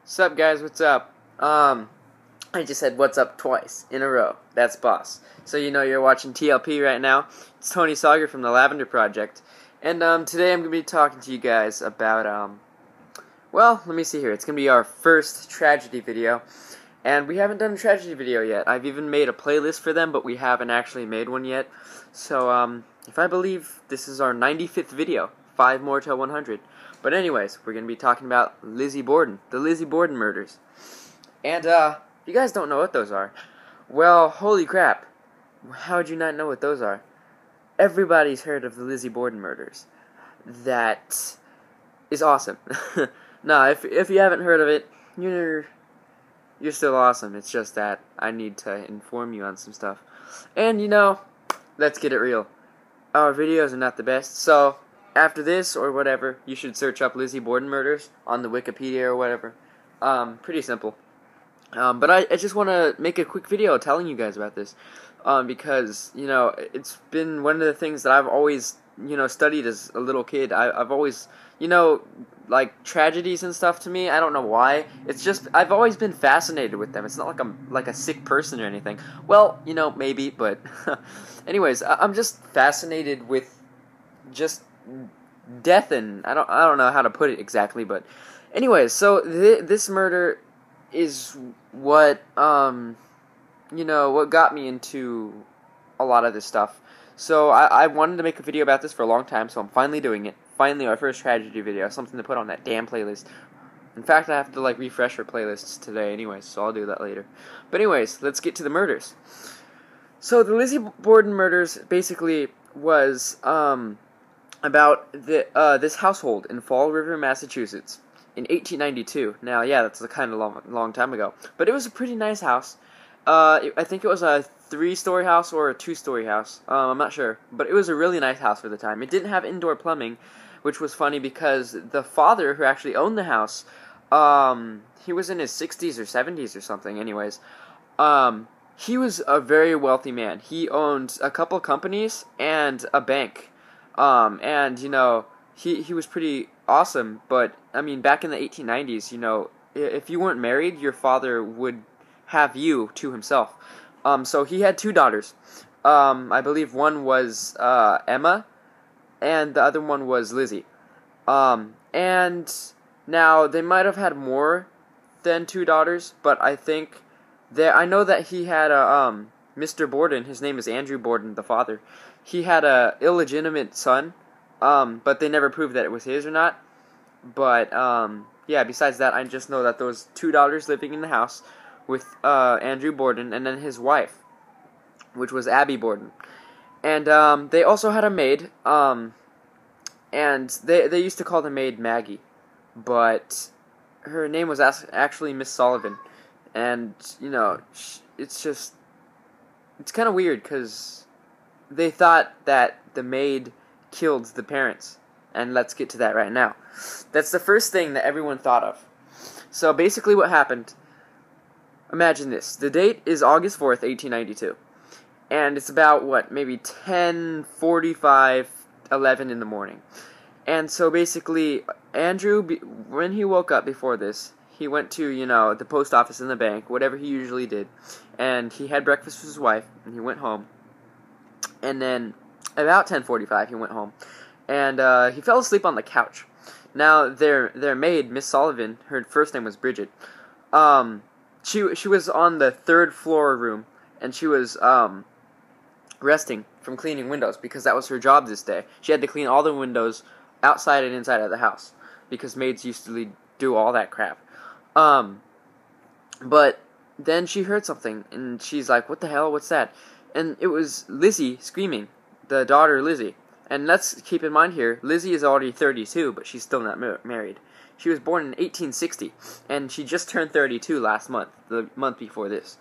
Sup guys, what's up? I just said what's up twice in a row. That's boss. So you know you're watching TLP right now. It's Tony Sauger from the Lavender Project. And today I'm going to be talking to you guys about, well, let me see here. It's going to be our first tragedy video. And we haven't done a tragedy video yet. I've even made a playlist for them, but we haven't actually made one yet. So, if I believe this is our 95th video. 5 more to 100. But anyways, we're going to be talking about Lizzie Borden, the Lizzie Borden murders. And, you guys don't know what those are. Well, holy crap. How would you not know what those are? Everybody's heard of the Lizzie Borden murders. That is awesome. Nah, if you haven't heard of it, you're still awesome. It's just that I need to inform you on some stuff. And, you know, let's get it real. Our videos are not the best, so after this, or whatever, you should search up Lizzie Borden murders on the Wikipedia or whatever. Pretty simple. But I just want to make a quick video telling you guys about this. Because, you know, it's been one of the things that I've always, you know, studied as a little kid. I've always, you know, like, tragedies and stuff to me, I don't know why. It's just, I've always been fascinated with them. It's not like I'm, like, a sick person or anything. Well, you know, maybe, but anyways, I'm just fascinated with just death, and I don't know how to put it exactly, but anyways, so this murder is what you know, what got me into a lot of this stuff. So I wanted to make a video about this for a long time, so I'm finally doing it. Finally, our first tragedy video, something to put on that damn playlist. In fact, I have to like refresh our playlists today anyways, so I'll do that later. But anyways, let's get to the murders. So the Lizzie Borden murders basically was about this household in Fall River, Massachusetts, in 1892. Now, yeah, that's a kind of long time ago, but it was a pretty nice house. I think it was a 3-story house or a 2-story house. I'm not sure, but it was a really nice house for the time. It didn't have indoor plumbing, which was funny because the father who actually owned the house, he was in his 60s or 70s or something. Anyways, he was a very wealthy man. He owned a couple companies and a bank. And, you know, he was pretty awesome, but, I mean, back in the 1890s, you know, if you weren't married, your father would have you to himself. So he had 2 daughters. I believe one was, Emma, and the other one was Lizzie. And now, they might have had more than 2 daughters, but I think I know that he had a, Mr. Borden, his name is Andrew Borden, the father. He had a illegitimate son, but they never proved that it was his or not. But, yeah, besides that, I just know that there was 2 daughters living in the house with Andrew Borden, and then his wife, which was Abby Borden. And they also had a maid, and they used to call the maid Maggie, but her name was actually Miss Sulivan. And, you know, it's kind of weird, because they thought that the maid killed the parents. And let's get to that right now. That's the first thing that everyone thought of. So basically what happened, imagine this. The date is August 4th, 1892. And it's about, what, maybe 10:45, 11 in the morning. And so basically, Andrew, when he woke up before this, he went to, you know, the post office and the bank, whatever he usually did. And he had breakfast with his wife, and he went home. And then, about 10:45, he went home. And he fell asleep on the couch. Now, their maid, Miss Sulivan, her first name was Bridget. She was on the 3rd floor room, and she was resting from cleaning windows, because that was her job this day. She had to clean all the windows outside and inside of the house, because maids used to do all that crap. But then she heard something, and she's like, what the hell, what's that? And it was Lizzie screaming, the daughter Lizzie. And let's keep in mind here, Lizzie is already 32, but she's still not married. She was born in 1860, and she just turned 32 last month, the month before this.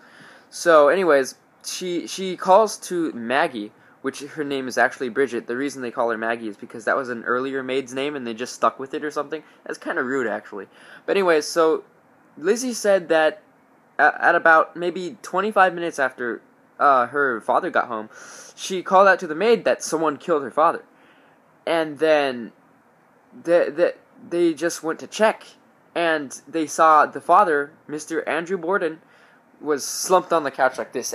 So anyways, she calls to Maggie, which her name is actually Bridget. The reason they call her Maggie is because that was an earlier maid's name, and they just stuck with it or something. That's kind of rude, actually. But anyways, so Lizzie said that at about maybe 25 minutes after her father got home, she called out to the maid that someone killed her father. And then they just went to check, and they saw the father, Mr. Andrew Borden, was slumped on the couch like this,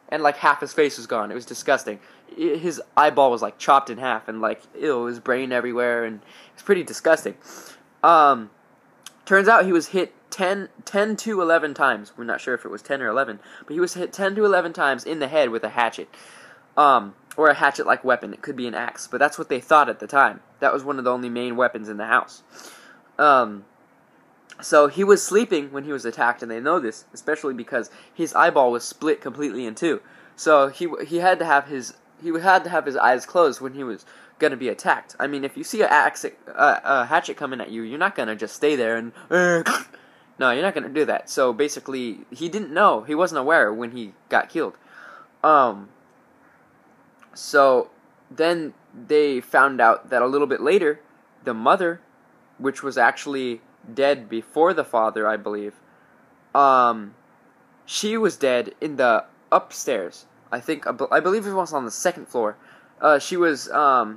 and like half his face was gone. It was disgusting. His eyeball was like chopped in half, and like his brain everywhere, and it's pretty disgusting. Turns out he was hit 10 to 11 times. We're not sure if it was 10 or 11, but he was hit 10 to 11 times in the head with a hatchet. Or a hatchet-like weapon. It could be an axe, but that's what they thought at the time. That was one of the only main weapons in the house. So he was sleeping when he was attacked, and they know this, especially because his eyeball was split completely in two. So he had to have his eyes closed when he was gonna be attacked. I mean, if you see a hatchet coming at you, you're not gonna just stay there and no, you're not gonna do that. So basically, he didn't know. He wasn't aware when he got killed. So then they found out that a little bit later, the mother, which was actually dead before the father, I believe, she was dead in the upstairs. I believe it was on the second floor. She was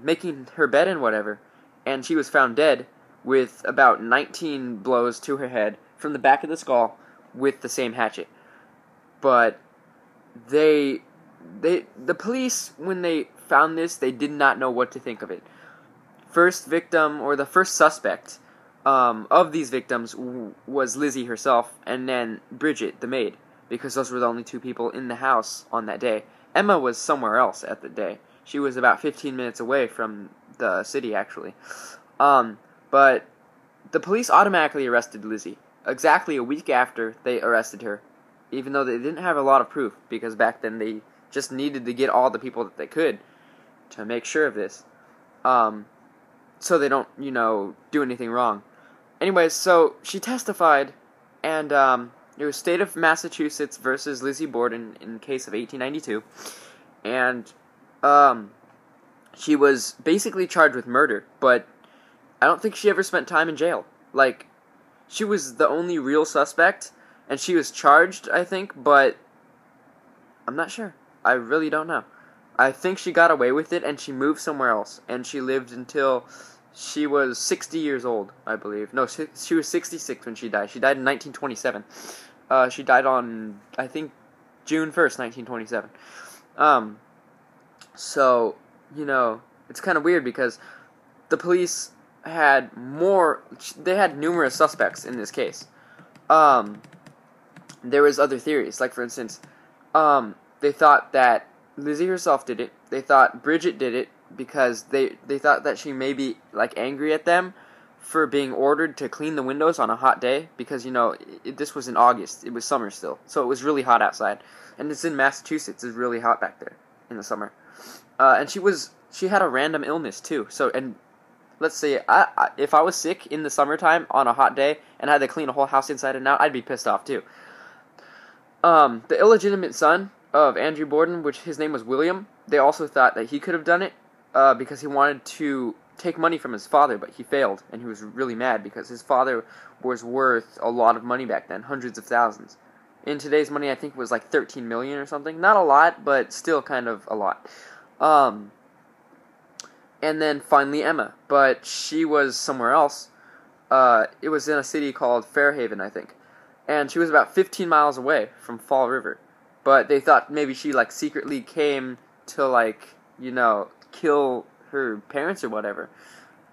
making her bed and whatever, and she was found dead with about 19 blows to her head from the back of the skull with the same hatchet. But the police, when they found this, they did not know what to think of it. First victim, or the first suspect of these victims, was Lizzie herself, and then Bridget, the maid, because those were the only two people in the house on that day. Emma was somewhere else at the day. She was about 15 minutes away from the city, actually. But the police automatically arrested Lizzie, exactly a week after they arrested her, even though they didn't have a lot of proof, because back then they just needed to get all the people that they could to make sure of this, so they don't, do anything wrong. Anyways, so she testified, and it was state of Massachusetts versus Lizzie Borden in case of 1892, and she was basically charged with murder, but I don't think she ever spent time in jail. Like, she was the only real suspect, and she was charged, I think, but I'm not sure. I really don't know. I think she got away with it, and she moved somewhere else, and she lived until she was 60 years old, I believe. No, she was 66 when she died. She died in 1927. She died on, I think, June 1st, 1927. So, it's kind of weird because the police had they had numerous suspects in this case. There was other theories, like, for instance, they thought that Lizzie herself did it. They thought Bridget did it because they thought that she may be, like, angry at them for being ordered to clean the windows on a hot day because, this was in August. It was summer still, so it was really hot outside. And it's in Massachusetts. It's really hot back there in the summer. And she had a random illness, too. So, and let's say, if I was sick in the summertime on a hot day and I had to clean a whole house inside and out, I'd be pissed off, too. The illegitimate son of Andrew Borden, which his name was William, they also thought that he could have done it because he wanted to take money from his father, but he failed, and he was really mad because his father was worth a lot of money back then, hundreds of thousands. In today's money, I think it was like 13 million or something. Not a lot, but still kind of a lot. And then finally Emma, but she was somewhere else. It was in a city called Fairhaven, I think. And she was about 15 miles away from Fall River. But they thought maybe she, like, secretly came to, like, kill her parents or whatever.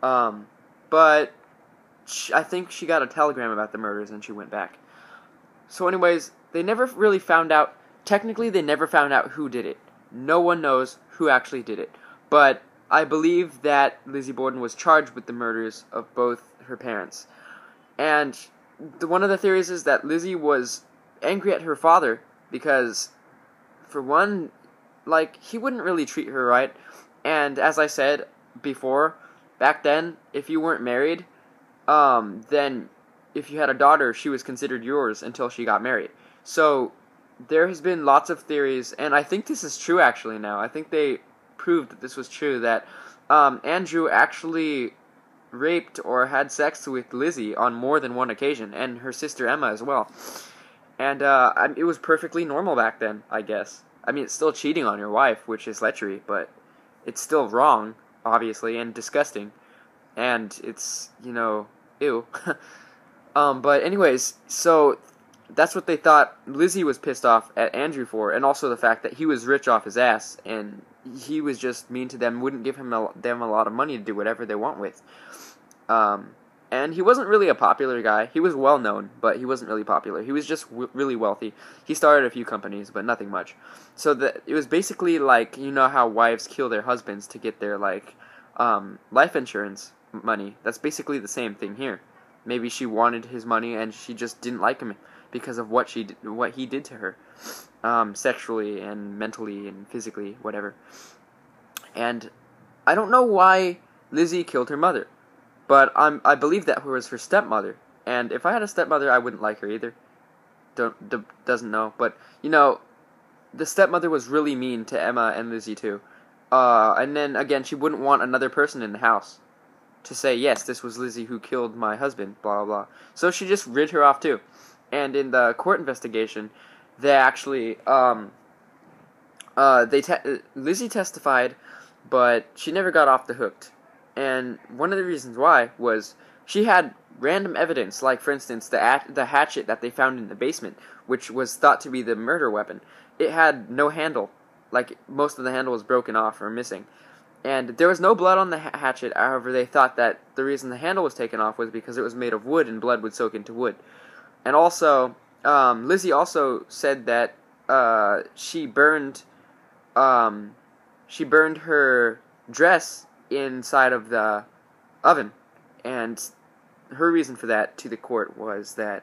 But I think she got a telegram about the murders and she went back. So anyways, they never really found out. Technically, they never found out who did it. No one knows who actually did it. But I believe that Lizzie Borden was charged with the murders of both her parents. And one of the theories is that Lizzie was angry at her father because, for one, like, he wouldn't really treat her right. And as I said before, back then, if you weren't married, then if you had a daughter, she was considered yours until she got married. So there has been lots of theories, and I think this is true actually now. I think they proved that this was true, that Andrew actually raped or had sex with Lizzie on more than one occasion, and her sister Emma as well. And it was perfectly normal back then, I guess. I mean, it's still cheating on your wife, which is lechery, but it's still wrong, obviously, and disgusting. And it's, ew. But anyways, so that's what they thought Lizzie was pissed off at Andrew for, and also the fact that he was rich off his ass, and he was just mean to them, wouldn't give them a lot of money to do whatever they want with. And he wasn't really a popular guy. He was well known, but he wasn't really popular. He was just really wealthy. He started a few companies, but nothing much. So it was basically like, you know how wives kill their husbands to get their life insurance money. That's basically the same thing here. Maybe she wanted his money and she just didn't like him because of what he did to her, sexually and mentally and physically, whatever. And I don't know why Lizzie killed her mother. But I believe that was her stepmother, and if I had a stepmother, I wouldn't like her either. Doesn't know, but you know, the stepmother was really mean to Emma and Lizzie too. And then again, she wouldn't want another person in the house to say, yes, this was Lizzie who killed my husband, blah blah blah. So she just rid her off too. And in the court investigation, they actually Lizzie testified, but she never got off the hook. And one of the reasons why was she had random evidence, like, for instance, the hatchet that they found in the basement, which was thought to be the murder weapon. It had no handle. Like, most of the handle was broken off or missing. And there was no blood on the hatchet. However, they thought that the reason the handle was taken off was because it was made of wood and blood would soak into wood. And also, Lizzie also said that she burned her dress inside of the oven, and her reason for that to the court was that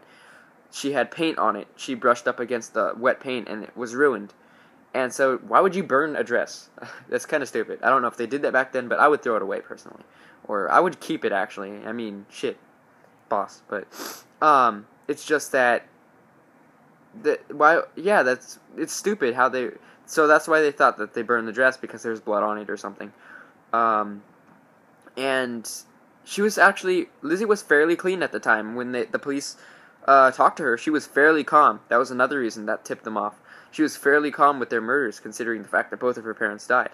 she had paint on it. She brushed up against the wet paint and it was ruined. And so why would you burn a dress? That's kind of stupid. I don't know if they did that back then, but I would throw it away personally, or I would keep it actually. I mean, shit, boss. But it's just that it's stupid how they. So that's why they thought that they burned the dress, because there's blood on it or something. And Lizzie was fairly clean at the time when the police talked to her. She was fairly calm. That was another reason that tipped them off. She was fairly calm with their murders, considering the fact that both of her parents died.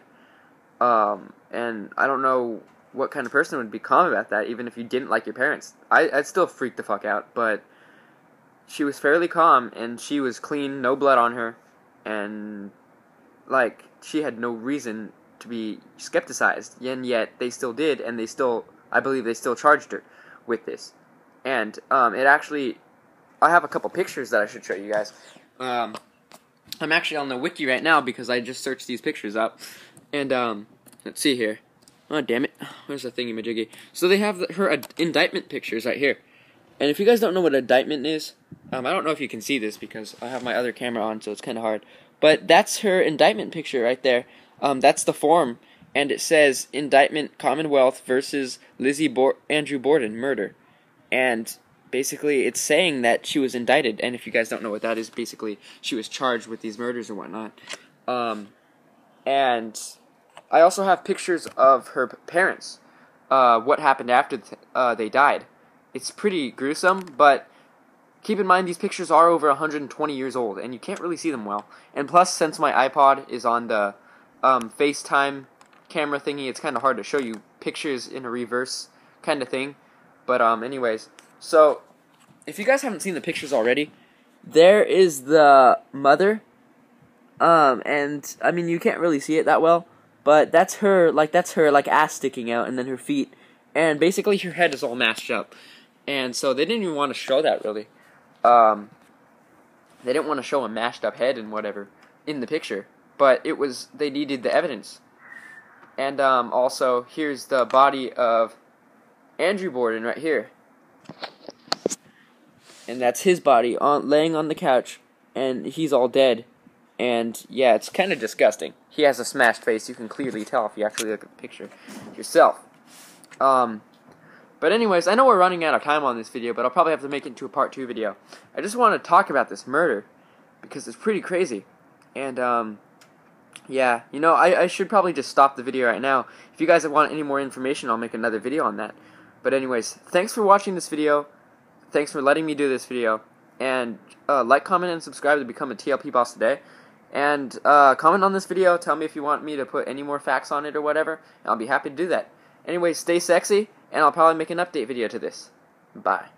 And I don't know what kind of person would be calm about that, even if you didn't like your parents. I'd still freak the fuck out, but she was fairly calm, and she was clean, no blood on her, and, she had no reason to be skepticized, and yet they still did, and I believe they still charged her with this. And I have a couple pictures that I should show you guys. I'm actually on the wiki right now because I just searched these pictures up, and let's see here. Oh, damn it, where's the thingy-majiggy? So they have her indictment pictures right here. And if you guys don't know what indictment is, I don't know if you can see this because I have my other camera on, so it's kind of hard. But that's her indictment picture right there. That's the form, and it says Indictment Commonwealth versus Andrew Borden murder. And basically it's saying that she was indicted, and if you guys don't know what that is, basically she was charged with these murders or whatnot. And I also have pictures of her parents, what happened after they died. It's pretty gruesome, but keep in mind these pictures are over 120 years old, and you can't really see them well. And plus, since my iPod is on the FaceTime camera thingy, it's kind of hard to show you pictures in a reverse kind of thing. But anyways, so if you guys haven't seen the pictures already, there is the mother, and I mean you can't really see it that well, but that's her ass sticking out, and then her feet, and basically her head is all mashed up. And so they didn't even want to show that really. They didn't want to show a mashed up head and whatever in the picture, but they needed the evidence. And also, here's the body of Andrew Borden right here. And that's his body laying on the couch, and he's all dead. And yeah, it's kind of disgusting. He has a smashed face. You can clearly tell if you actually look at the picture yourself. But anyways, I know we're running out of time on this video, but I'll probably have to make it into a part 2 video. I just want to talk about this murder because it's pretty crazy. And yeah, you know, I should probably just stop the video right now. If you guys want any more information, I'll make another video on that. But anyways, thanks for watching this video. Thanks for letting me do this video. And like, comment, and subscribe to become a TLP boss today. And comment on this video. Tell me if you want me to put any more facts on it or whatever. And I'll be happy to do that. Anyways, stay sexy, and I'll probably make an update video to this. Bye.